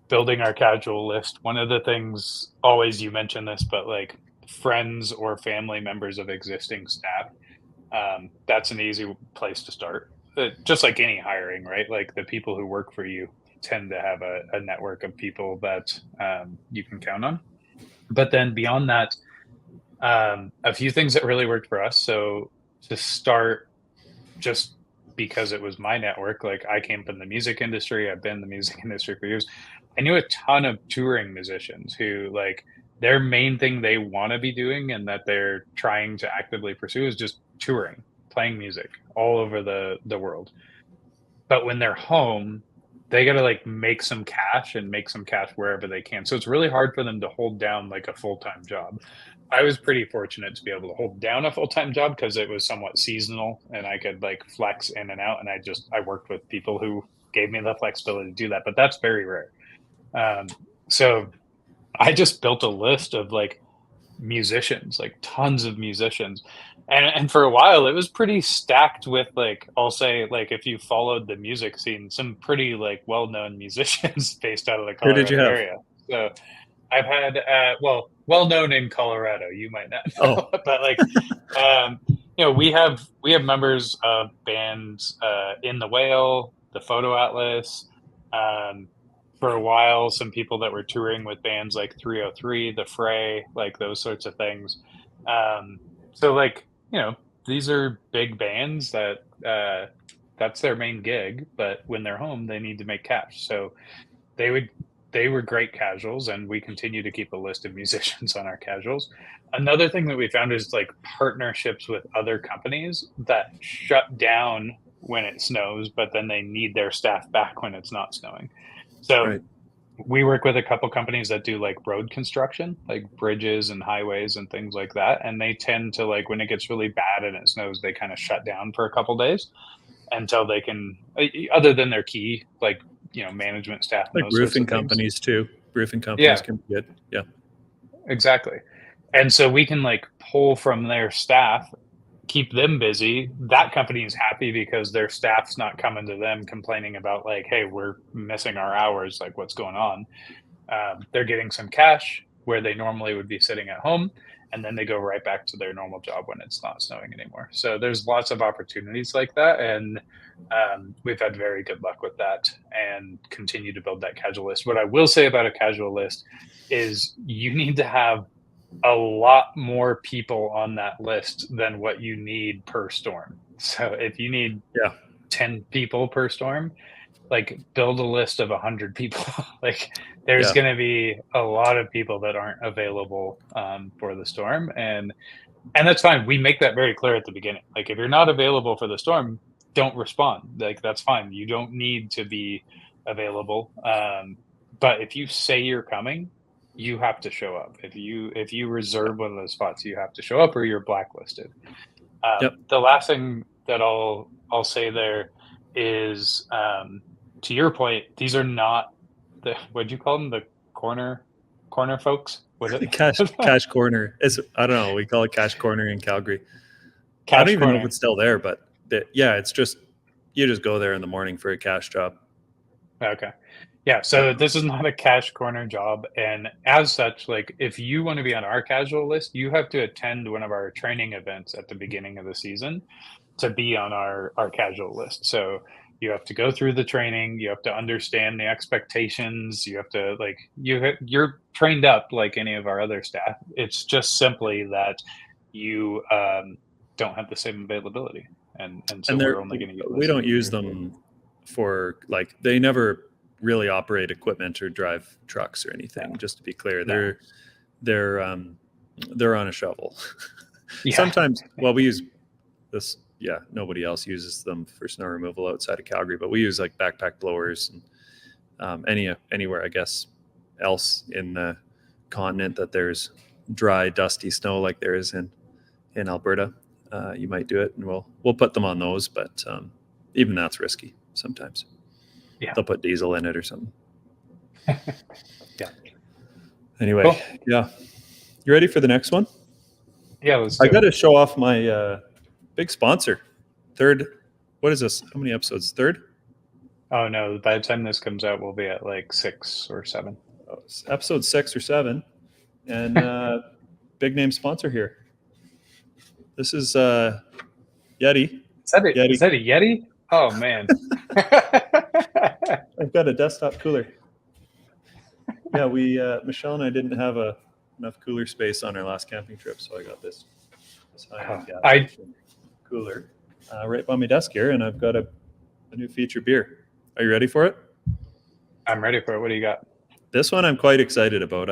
building our casual list. One of the things, always you mention this, but like friends or family members of existing staff, that's an easy place to start. Just like any hiring, right? Like the people who work for you tend to have a network of people that you can count on. But then beyond that, a few things that really worked for us. So to start, just because it was my network, like I came from the music industry, I've been in the music industry for years. I knew a ton of touring musicians who, like, their main thing they want to be doing and that they're trying to actively pursue is just touring, playing music all over the world. But when they're home, they got to like make some cash and make some cash wherever they can. So it's really hard for them to hold down like a full-time job. I was pretty fortunate to be able to hold down a full-time job because it was somewhat seasonal and I could like flex in and out. And I worked with people who gave me the flexibility to do that, but that's very rare. So I just built a list of like musicians, like tons of musicians. And for a while it was pretty stacked with, like, I'll say, like, if you followed the music scene, some pretty like well-known musicians based out of the Who did you Colorado have? area. So I've had well known in Colorado, you might not know, Oh, but like we have members of bands in the Whale, the Photo Atlas, um, for a while, some people that were touring with bands like 303, The Fray, like those sorts of things. So like, these are big bands that that's their main gig, but when they're home, they need to make cash. So they would they were great casuals, and we continue to keep a list of musicians on our casuals. Another thing that we found is like partnerships with other companies that shut down when it snows, but then they need their staff back when it's not snowing. So right. we work with a couple companies that do like road construction, like bridges and highways and things like that. And they tend to, like, when it gets really bad and it snows, they kind of shut down for a couple days until they can, other than their key, like, management staff and Like those sorts roofing of things. companies too. Roofing companies Yeah, can be good. Yeah. exactly. And so we can like pull from their staff, keep them busy. That company is happy because their staff's not coming to them complaining about, like, hey, we're missing our hours, like, what's going on. They're getting some cash where they normally would be sitting at home, and then they go right back to their normal job when it's not snowing anymore. So there's lots of opportunities like that, and we've had very good luck with that and continue to build that casual list. What I will say about a casual list is you need to have a lot more people on that list than what you need per storm. So if you need Yeah. 10 people per storm, like, build a list of 100 people. Like, there's Yeah. going to be a lot of people that aren't available for the storm, and that's fine. We make that very clear at the beginning. Like, if you're not available for the storm, don't respond. Like, that's fine. You don't need to be available. But if you say you're coming, you have to show up. If you reserve one of those spots, you have to show up or you're blacklisted. Yep. The last thing that I'll say there is, to your point, these are not the, what'd you call them, the corner folks? Was it Cash corner. I don't know. We call it cash corner in Calgary. I don't cash even know if corner? it's still there, but yeah, it's just you just go there in the morning for a cash job. Okay. Yeah, Yep. so this is not a cash corner job, and as such, like, if you want to be on our casual list, you have to attend one of our training events at the beginning of the season to be on our casual list. So you have to go through the training, you have to understand the expectations, you have to, like, you're trained up like any of our other staff. It's just simply that you don't have the same availability, and so And we're only going to get we listed don't when use you're. them for, like, they never really operate equipment or drive trucks or anything. No, Just to be clear, no. they're on a shovel. Yeah. Sometimes, well, we use this yeah, nobody else uses them for snow removal outside of Calgary, but we use like backpack blowers and anywhere, I guess, else in the continent that there's dry, dusty snow like there is in Alberta. You might do it, and we'll put them on those, but even that's risky sometimes. Yeah. They'll put diesel in it or something. Yeah. Anyway, Cool. yeah. You ready for the next one? Yeah, let's do I got to it. show off my big sponsor. Third, what is this? How many episodes? Third? Oh no, by the time this comes out, we'll be at like 6 or 7. Oh, it's episode 6 or 7. And big name sponsor here. This is Yeti. Is that a Yeti? Oh man. I've got a desktop cooler. Yeah, Michelle and I didn't have enough cooler space on our last camping trip, so I got this high-end cooler right by my desk here, and I've got a new feature beer. Are you ready for it? I'm ready for it. What do you got? This one I'm quite excited about.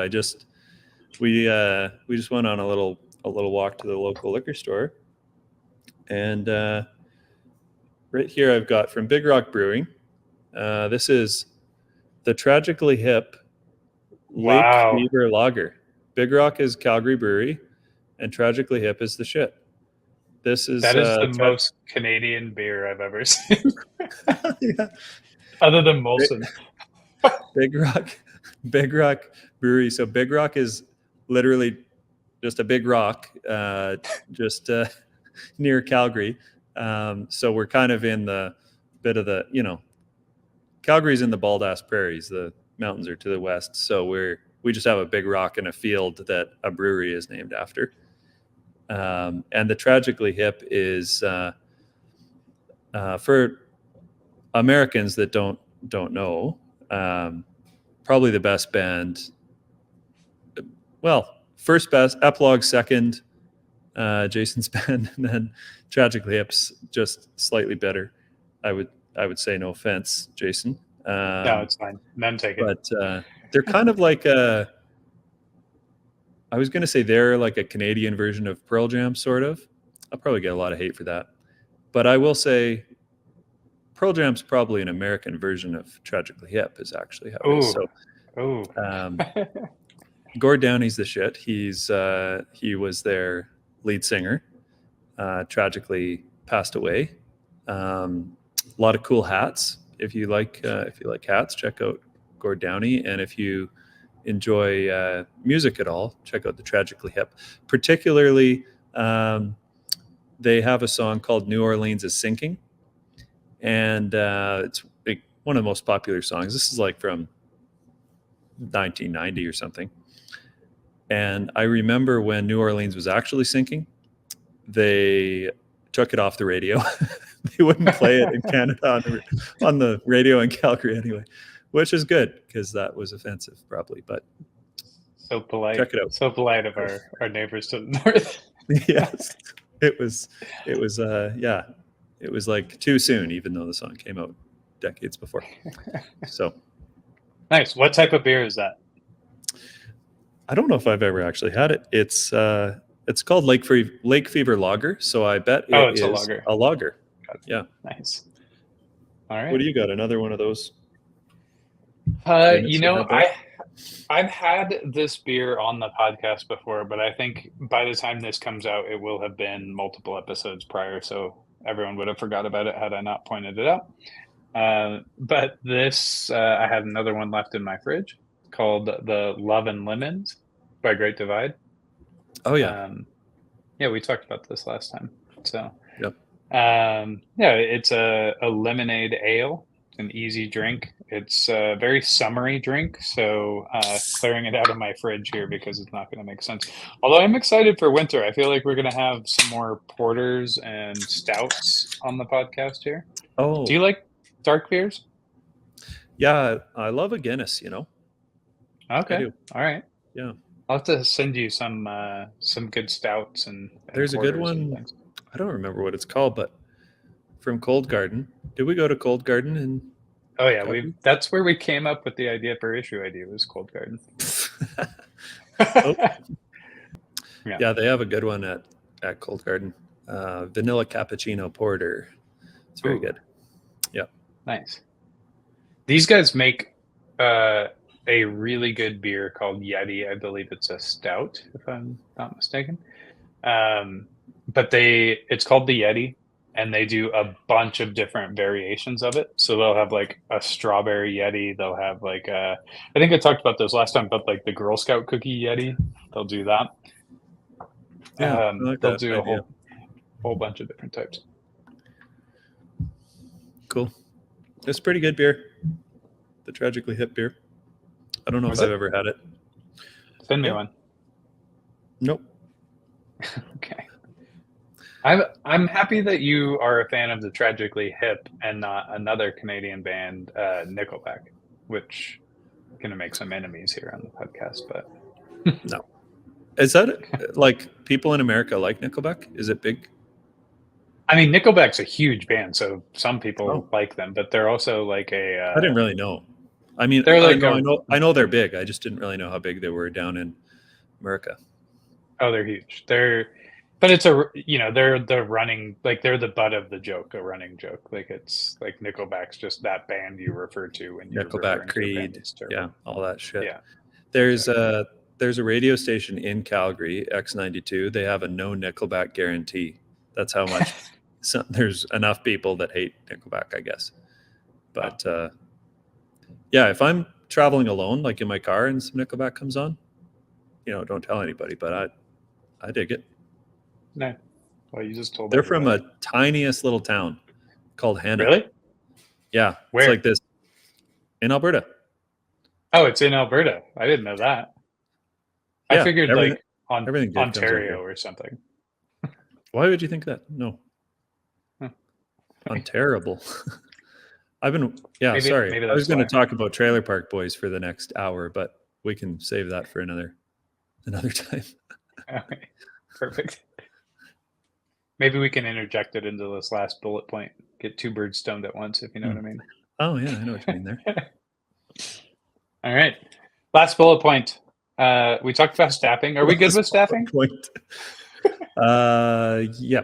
We just went on a little walk to the local liquor store, and right here I've got from Big Rock Brewing. This is the Tragically Hip Lake Fever Lager. Big Rock is Calgary Brewery, and Tragically Hip is the shit. That is the most Canadian beer I've ever seen. Yeah. Other than Molson. Big Rock Brewery. So Big Rock is literally just a big rock, just near Calgary. So we're kind of in the bit of the, Calgary's in the bald ass prairies. The mountains are to the west. So we just have a big rock in a field that a brewery is named after. And the Tragically Hip is for Americans that don't know, probably the best band. Well, first best, Epilogue second, Jason's band, and then Tragically Hip's just slightly better. I would say, no offense, Jason. No, it's fine. None taken. But they're kind of like I was going to say they're like a Canadian version of Pearl Jam, sort of. I'll probably get a lot of hate for that. But I will say Pearl Jam's probably an American version of Tragically Hip is actually how it is. So, Gord Downey's the shit. He was their lead singer. Tragically passed away. A lot of cool hats. If you like hats, check out Gord Downey. And if you enjoy music at all, check out the Tragically Hip. Particularly, they have a song called "New Orleans is Sinking," and it's like one of the most popular songs. This is like from 1990 or something. And I remember when New Orleans was actually sinking, they took it off the radio. They wouldn't play it in Canada on the radio in Calgary anyway, which is good because that was offensive probably. But so polite. Check it out. So polite of our neighbors to the north. Yes, it was yeah, it was like too soon, even though the song came out decades before. So nice. What type of beer is that? I don't know if I've ever actually had it. It's called Lake Fever Lager, so I bet it's a lager. Yeah. Nice. All right. What do you got? Another one of those? I've had this beer on the podcast before, but I think by the time this comes out, it will have been multiple episodes prior, so everyone would have forgot about it had I not pointed it out. But this, I had another one left in my fridge called the Love and Lemons by Great Divide. Oh yeah. Yeah, we talked about this last time. So yep. Yeah, it's a lemonade ale, an easy drink. It's a very summery drink, so clearing it out of my fridge here because it's not going to make sense. Although I'm excited for winter. I feel like we're going to have some more porters and stouts on the podcast here. Oh. Do you like dark beers? Yeah, I love a Guinness, Okay. All right. Yeah. I'll have to send you some good stouts and there's a good one. I don't remember what it's called, but from Cold Garden. Did we go to Cold Garden? And oh yeah, that's where we came up with the idea for issue idea was Cold Garden. Oh. Yeah, they have a good one at Cold Garden. vanilla cappuccino porter. It's very Ooh, good. Yeah. nice. These guys make a really good beer called Yeti. I believe it's a stout, if I'm not mistaken. Um, but it's called the Yeti, and they do a bunch of different variations of it. So they'll have like a strawberry Yeti. They'll have like I think I talked about this last time, but like the Girl Scout cookie Yeti. They'll do that. Yeah, I like They'll that do a idea. whole bunch of different types. Cool. It's pretty good beer. The Tragically Hip beer. I don't know Was if I've it? ever had it. Send me Yeah. one. Nope. Okay. I'm happy that you are a fan of the Tragically Hip and not another Canadian band, Nickelback, which is going to make some enemies here on the podcast. But No. Is that like people in America like Nickelback? Is it big? I mean, Nickelback's a huge band, so some Oh, people like them, but they're also like I didn't really know. I mean, they're I like know, I a know, I know they're big. I just didn't really know how big they were down in America. oh, they're huge. But it's they're the running, like they're the butt of the joke, a running joke. Like it's like Nickelback's just that band you refer to when you're Nickelback, referring to a band Creed, that's yeah, terrible. all that shit. Yeah, There's exactly. a radio station in Calgary, X92. They have a no Nickelback guarantee. That's how much. There's enough people that hate Nickelback, I guess. But yeah, if I'm traveling alone, like in my car, and some Nickelback comes on, don't tell anybody. But I dig it. No, well, you just told They're from everybody. a tiniest little town called Hanna. Really? Yeah, it's Where? like this in Alberta. Oh, it's in Alberta. I didn't know that. I Yeah, figured like on everything good comes out Ontario here. or something. Why would you think that? No, Terrible. Sorry. Maybe I was that's going to why. talk about Trailer Park Boys for the next hour, but we can save that for another time. Okay, perfect. Maybe we can interject it into this last bullet point. Get two birds stoned at once, if you know what I mean. Oh yeah, I know what you mean there. All right. Last bullet point. We talked about staffing. Are we good with staffing? Point. Yeah.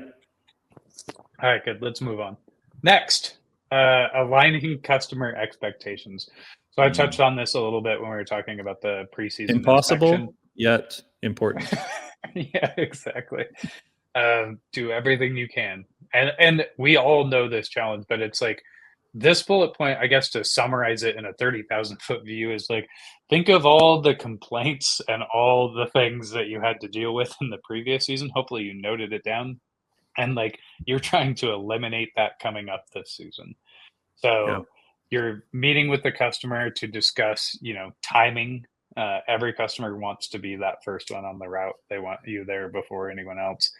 All right, good. Let's move on. Next, aligning customer expectations. So I touched on this a little bit when we were talking about the preseason Impossible, inspection. yet important. Yeah, exactly. Do everything you can. And we all know this challenge, but it's like this bullet point, I guess, to summarize it in a 30,000 foot view is like, think of all the complaints and all the things that you had to deal with in the previous season. Hopefully you noted it down, and like you're trying to eliminate that coming up this season. So Yeah. you're meeting with the customer to discuss, timing. Every customer wants to be that first one on the route. They want you there before anyone else.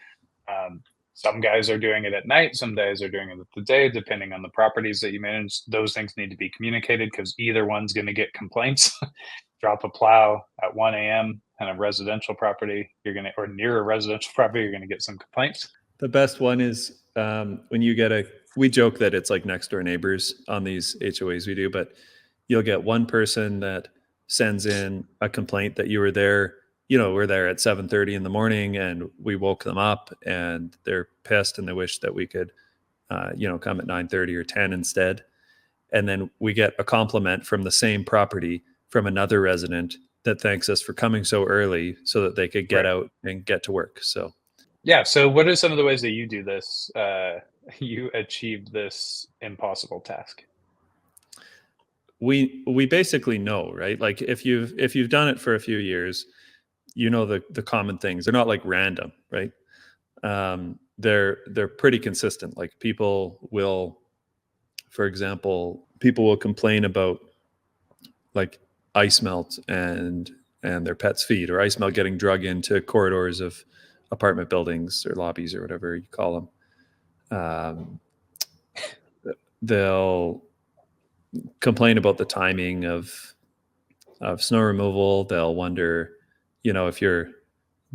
Some guys are doing it at night. Some guys are doing it at the day, depending on the properties that you manage. Those things need to be communicated because either one's going to get complaints. Drop a plow at 1 a.m. on a residential property, or near a residential property, you're going to get some complaints. The best one is when you get we joke that it's like next door neighbors on these HOAs we do, but you'll get one person that sends in a complaint that you were there, we're there at 7:30 in the morning and we woke them up and they're pissed and they wish that we could, come at 9:30 or 10 instead. And then we get a compliment from the same property from another resident that thanks us for coming so early so that they could get out and get to work. So yeah. So what are some of the ways that you do this? You achieved this impossible task? We basically know, right? Like if you've done it for a few years, the common things. They're not like random, right? They're pretty consistent. Like people will, for example, complain about like ice melt and their pet's feet, or ice melt getting drug into corridors of apartment buildings or lobbies or whatever you call them. They'll complain about the timing of snow removal. They'll wonder, if you're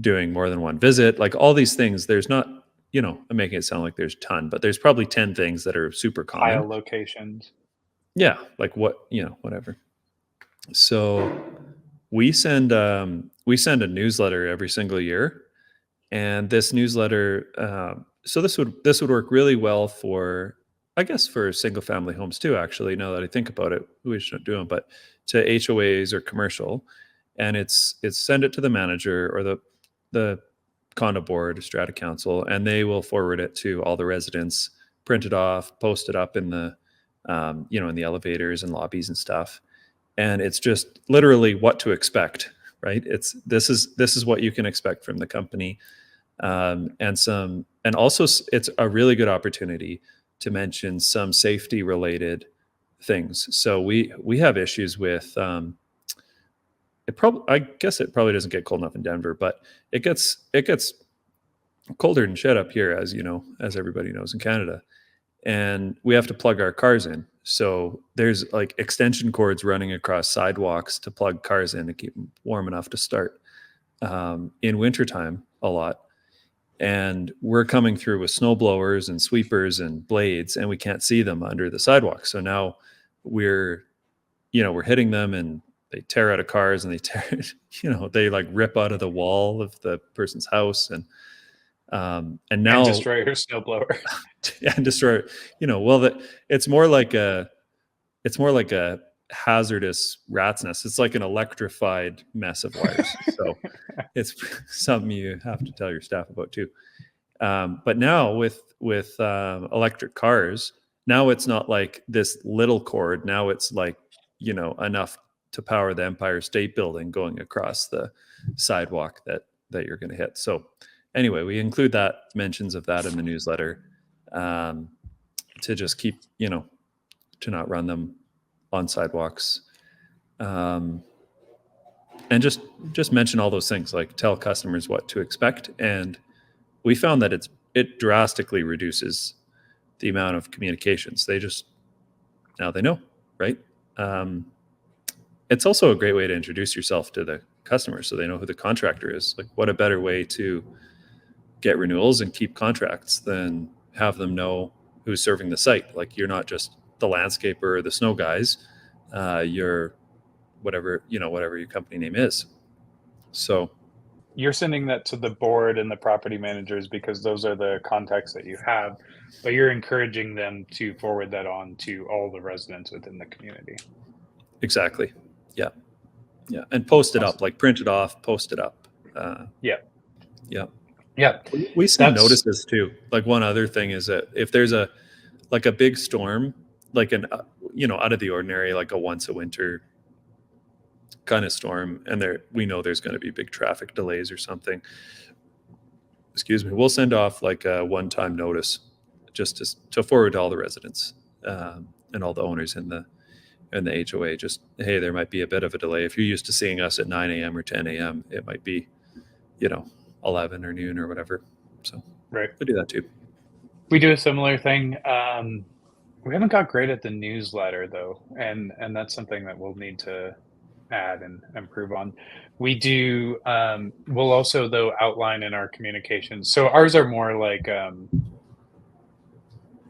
doing more than one visit, like all these things. There's not, I'm making it sound like there's a ton, but there's probably 10 things that are super common. Pile locations. Yeah, like whatever. So we send a newsletter every single year, and this newsletter So this would work really well for, I guess, for single family homes too. Actually, now that I think about it, we shouldn't do them, but to HOAs or commercial, and it's send it to the manager or the condo board, strata council, and they will forward it to all the residents, print it off, post it up in the in the elevators and lobbies and stuff. And it's just literally what to expect, right? This is what you can expect from the company, and also it's a really good opportunity to mention some safety related things. So we have issues with I guess it probably doesn't get cold enough in Denver, but it gets colder than shit up here, as you know, as everybody knows in Canada, and we have to plug our cars in. So there's like extension cords running across sidewalks to plug cars in to keep them warm enough to start in wintertime a lot. And we're coming through with snow blowers and sweepers and blades, and we can't see them under the sidewalk. So now we're we're hitting them, and they tear out of cars, and they tear they like rip out of the wall of the person's house, and And now destroy your snowblower. and destroy well, that it's more like a hazardous rat's nest. It's like an electrified mess of wires. So it's something you have to tell your staff about too. But now with electric cars, now it's not like this little cord. Now it's like enough to power the Empire State Building going across the sidewalk that you're going to hit. So anyway, we include that mentions of that in the newsletter, to just keep to not run them on sidewalks, and just mention all those things, like tell customers what to expect. And we found that it drastically reduces the amount of communications. Now they know, right? It's also a great way to introduce yourself to the customer, so they know who the contractor is. Like, what a better way to get renewals and keep contracts than have them know who's serving the site. Like, you're not just the landscaper or the snow guys. You're whatever your company name is. So You're sending that to the board and the property managers because those are the contacts that you have, but you're encouraging them to forward that on to all the residents within the community. exactly, yeah, and post it Awesome. up, like print it off, post it up. Yeah. Yeah. Yeah. We send That's notices too. Like, one other thing is that if there's a big storm, like an out of the ordinary, like a once a winter kind of storm, and we know there's going to be big traffic delays or something, excuse me, we'll send off like a one-time notice just to forward to all the residents, and all the owners in the HOA. Just, hey, there might be a bit of a delay. If you're used to seeing us at 9 a.m. or 10 a.m., it might be 11 or noon or whatever. So right. we do that too. We do a similar thing. We haven't got great at the newsletter though, and that's something that we'll need to add and improve on. We do. We'll also though outline in our communications. So ours are more like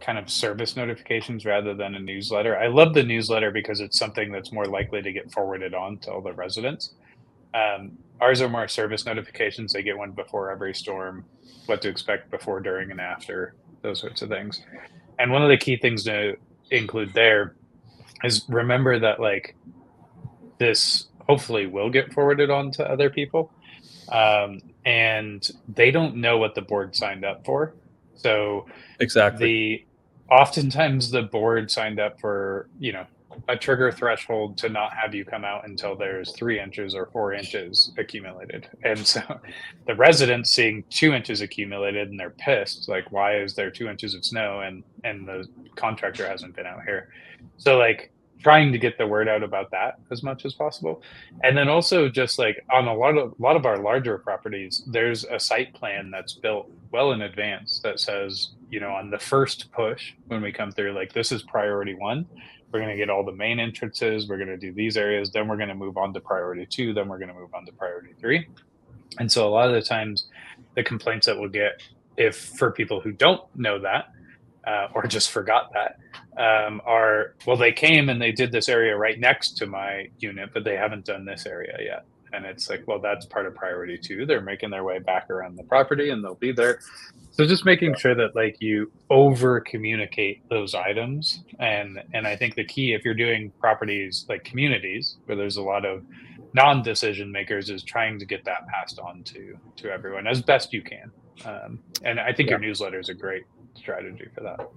kind of service notifications rather than a newsletter. I love the newsletter because it's something that's more likely to get forwarded on to all the residents. Ours are more service notifications. They get one before every storm, what to expect before, during, and after, those sorts of things. And one of the key things to include there is remember that like this hopefully will get forwarded on to other people. And they don't know what the board signed up for. So Exactly. Oftentimes the board signed up for, a trigger threshold to not have you come out until there's 3 inches or 4 inches accumulated. And so the residents seeing 2 inches accumulated and they're pissed, like, why is there 2 inches of snow and the contractor hasn't been out here? So like trying to get the word out about that as much as possible. And then also just like on a lot of our larger properties, there's a site plan that's built well in advance that says, on the first push when we come through, like, this is priority 1. We're going to get all the main entrances. We're going to do these areas. Then we're going to move on to priority 2. Then we're going to move on to priority 3. And so a lot of the times the complaints that we'll get, if for people who don't know that, or just forgot that, are, well, they came and they did this area right next to my unit, but they haven't done this area yet. And it's like, well, that's part of priority two. They're making their way back around the property and they'll be there. So just making sure that like you over communicate those items. And I think the key, if you're doing properties like communities where there's a lot of non-decision makers, is trying to get that passed on to everyone as best you can. And I think Yeah. your newsletter is a great strategy for that.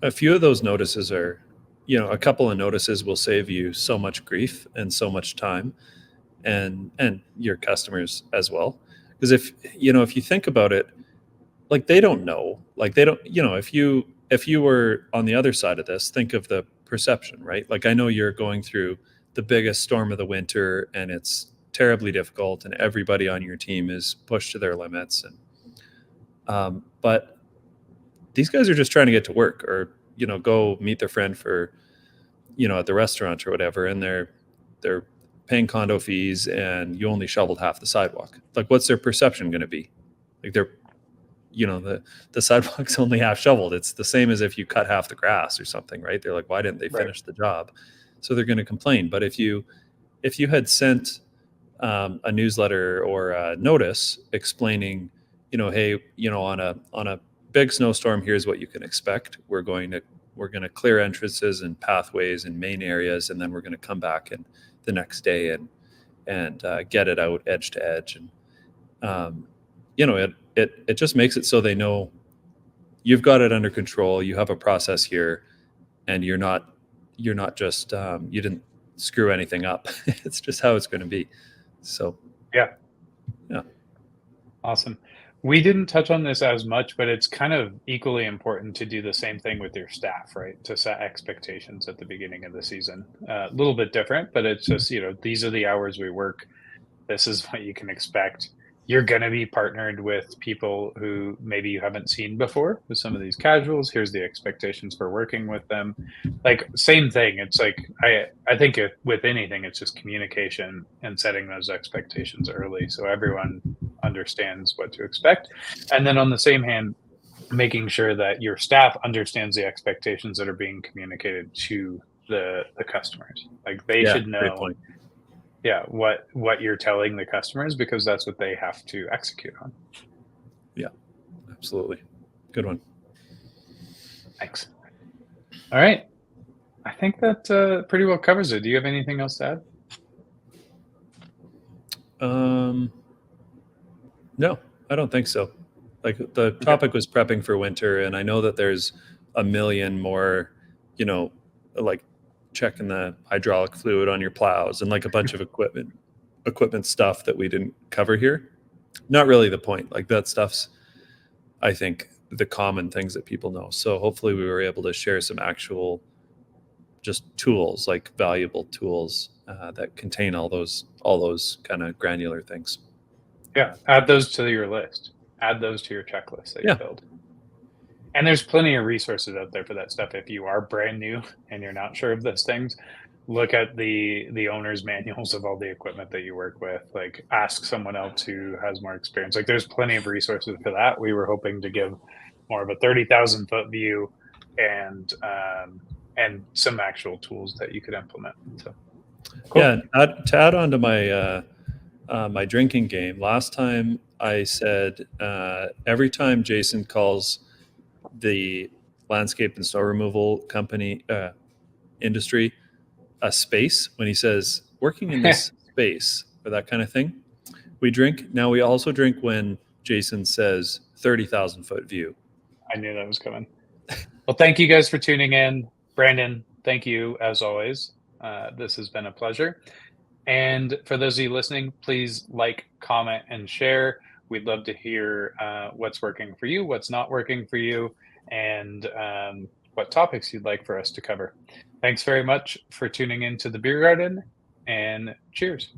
A few of those notices are, a couple of notices will save you so much grief and so much time, and your customers as well. Because if you think about it, like they don't know, like they don't, if you were on the other side of this, think of the perception, right? Like I know you're going through the biggest storm of the winter and it's terribly difficult and everybody on your team is pushed to their limits, and but these guys are just trying to get to work, or go meet their friend for at the restaurant or whatever, and they're paying condo fees and you only shoveled half the sidewalk. Like what's their perception going to be? Like the sidewalk's only half shoveled. It's the same as if you cut half the grass or something, right? They're like, why didn't they finish the job? So they're going to complain. But if you had sent a newsletter or a notice explaining, hey, on a big snowstorm, here's what you can expect. We're going to clear entrances and pathways and main areas, and then we're going to come back and the next day and get it out edge to edge. And it just makes it so they know you've got it under control. You have a process here, and you're not just you didn't screw anything up. It's just how it's going to be. So yeah. Awesome. We didn't touch on this as much, but it's kind of equally important to do the same thing with your staff, right? To set expectations at the beginning of the season. A little bit different, but it's just, these are the hours we work. This is what you can expect. You're going to be partnered with people who maybe you haven't seen before with some of these casuals. Here's the expectations for working with them. Like same thing. It's like, I think with anything, it's just communication and setting those expectations early so everyone understands what to expect. And then on the same hand, making sure that your staff understands the expectations that are being communicated to the customers. Like they should know. Great point. Yeah, what you're telling the customers, because that's what they have to execute on. Yeah, absolutely. Good one. Thanks. All right. I think that pretty well covers it. Do you have anything else to add? No, I don't think so. Like the topic was prepping for winter, and I know that there's a million more, like checking the hydraulic fluid on your plows and like a bunch of equipment stuff that we didn't cover here. Not really the point. Like that stuff's, I think, the common things that people know. So hopefully we were able to share some actual just tools, like valuable tools that contain all those kind of granular things. Yeah, add those to your list. Add those to your checklist that you build. And there's plenty of resources out there for that stuff. If you are brand new and you're not sure of those things, look at the owner's manuals of all the equipment that you work with. Like ask someone else who has more experience. Like there's plenty of resources for that. We were hoping to give more of a 30,000 foot view and some actual tools that you could implement. So cool. Yeah, to add on to my my drinking game, last time I said every time Jason calls the landscape and snow removal company industry a space, when he says working in this space or that kind of thing, we drink. Now we also drink when Jason says 30,000 foot view. I knew that was coming. Well, thank you guys for tuning in. Brandon, thank you as always. This has been a pleasure. And for those of you listening, please like, comment, and share. We'd love to hear what's working for you, what's not working for you, and what topics you'd like for us to cover. Thanks very much for tuning in to the Beer Garden, and cheers.